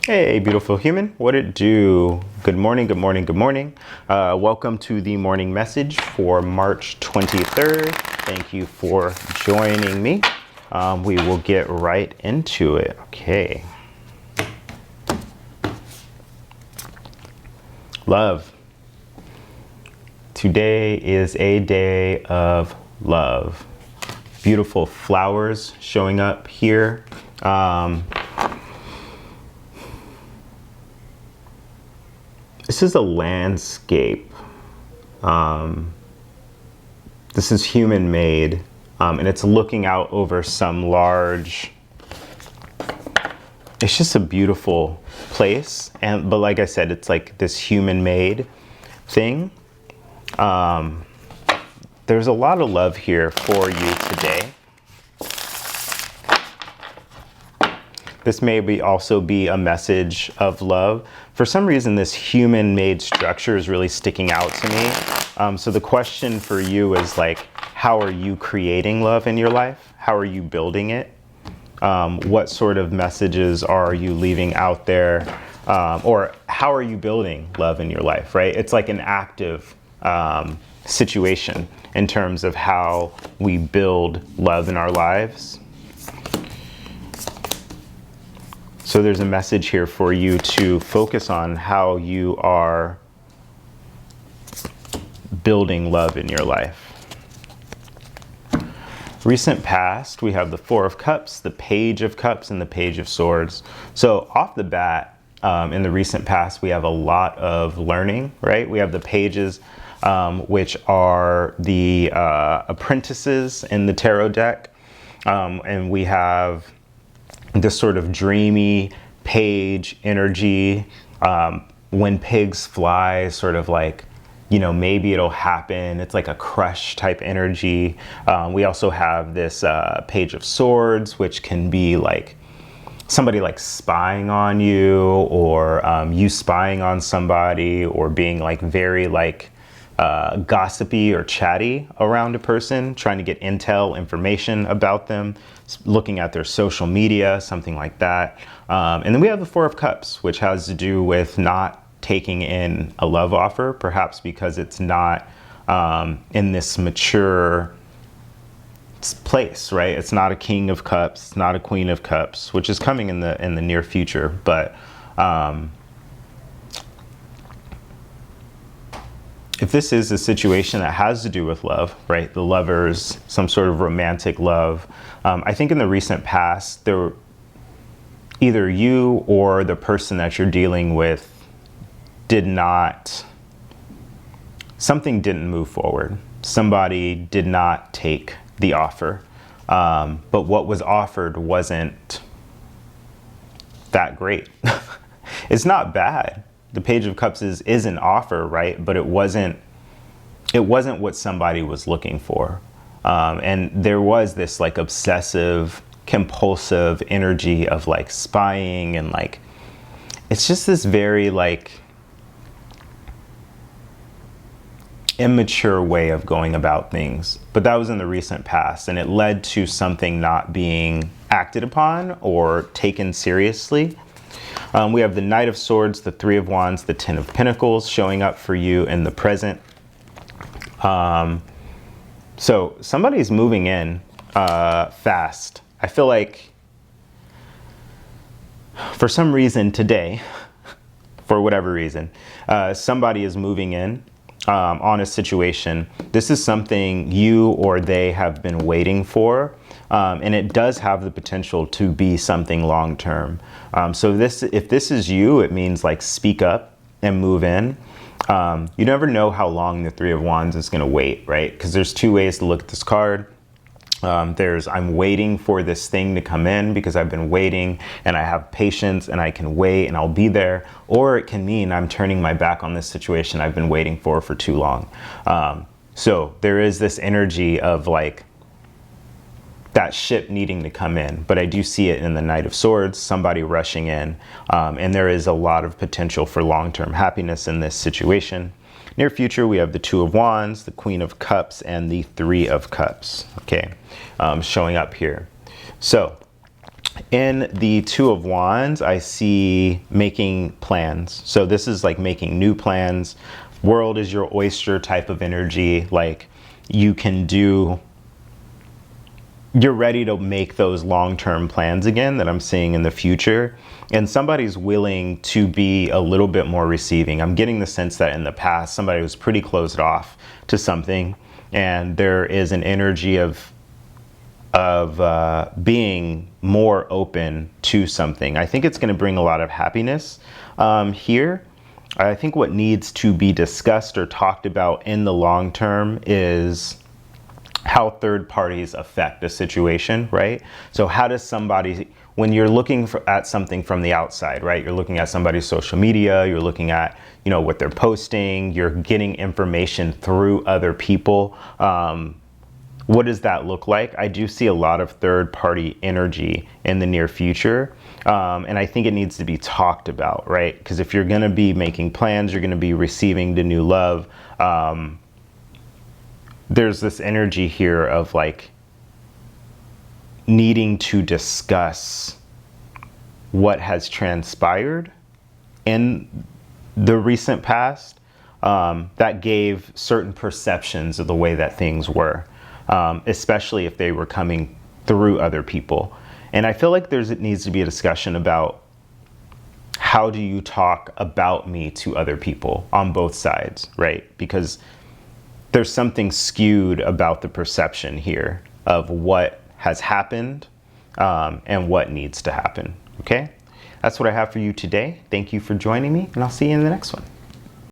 Hey, beautiful human, what it do? Good morning, good morning, good morning. Welcome to the morning message for March 23rd. Thank you for joining me. We will get right into it. Okay. Love. Today is a day of love. Beautiful flowers showing up here. This is a landscape. This is human made, and it's looking out over some large, it's just a beautiful place. But like I said, it's like this human made thing. There's a lot of love here for you today. This may also be a message of love. For some reason, this human-made structure is really sticking out to me. So the question for you is like, how are you creating love in your life? How are you building it? What sort of messages are you leaving out there? Or how are you building love in your life, right? It's like an active situation in terms of how we build love in our lives. So there's a message here for you to focus on how you are building love in your life. Recent past, we have the Four of Cups, the Page of Cups, and the Page of Swords. So off the bat, in the recent past, we have a lot of learning, right? We have the pages, which are the apprentices in the tarot deck. And we have this sort of dreamy page energy, when pigs fly, sort of like, you know, maybe it'll happen. It's like a crush type energy. We also have this Page of Swords, which can be like somebody like spying on you, or you spying on somebody, or being like very like gossipy or chatty around a person, trying to get information about them, looking at their social media, something like that. And then we have the Four of Cups, which has to do with not taking in a love offer, perhaps because it's not in this mature place, right? It's not a King of Cups, it's not a Queen of Cups, which is coming in the near future. But if this is a situation that has to do with love, right? The lovers, some sort of romantic love. I think in the recent past, either you or the person that you're dealing with something didn't move forward. Somebody did not take the offer. But what was offered wasn't that great. It's not bad. The Page of Cups is an offer, right? But it wasn't what somebody was looking for. And there was this like obsessive, compulsive energy of like spying, and like, it's just this very like immature way of going about things. But that was in the recent past, and it led to something not being acted upon or taken seriously. We have the Knight of Swords, the Three of Wands, the Ten of Pentacles showing up for you in the present. So somebody's moving in fast. I feel like for some reason today, for whatever reason, somebody is moving in on a situation. This is something you or they have been waiting for. And it does have the potential to be something long-term. So if this is you, it means like speak up and move in. You never know how long the Three of Wands is going to wait, right? Because there's two ways to look at this card. There's I'm waiting for this thing to come in because I've been waiting and I have patience and I can wait and I'll be there. Or it can mean I'm turning my back on this situation I've been waiting for too long. So there is this energy of like that ship needing to come in, but I do see it in the Knight of Swords, somebody rushing in, and there is a lot of potential for long-term happiness in this situation. Near future, we have the Two of Wands, the Queen of Cups, and the Three of Cups, okay, showing up here. So In the Two of Wands, I see making plans. So this is like making new plans. World is your oyster type of energy. Like you can do, you're ready to make those long-term plans again that I'm seeing in the future. And somebody's willing to be a little bit more receiving. I'm getting the sense that in the past, somebody was pretty closed off to something. And there is an energy of being more open to something. I think it's going to bring a lot of happiness here. I think what needs to be discussed or talked about in the long term is how third parties affect a situation, right? So how does somebody, when you're looking at something from the outside, right? You're looking at somebody's social media, you're looking at, you know, what they're posting, you're getting information through other people. What does that look like? I do see a lot of third party energy in the near future. And I think it needs to be talked about, right? Because if you're going to be making plans, you're going to be receiving the new love. There's this energy here of like needing to discuss what has transpired in the recent past that gave certain perceptions of the way that things were. Especially if they were coming through other people. And I feel like it needs to be a discussion about how do you talk about me to other people on both sides, right? Because there's something skewed about the perception here of what has happened and what needs to happen, okay? That's what I have for you today. Thank you for joining me, and I'll see you in the next one.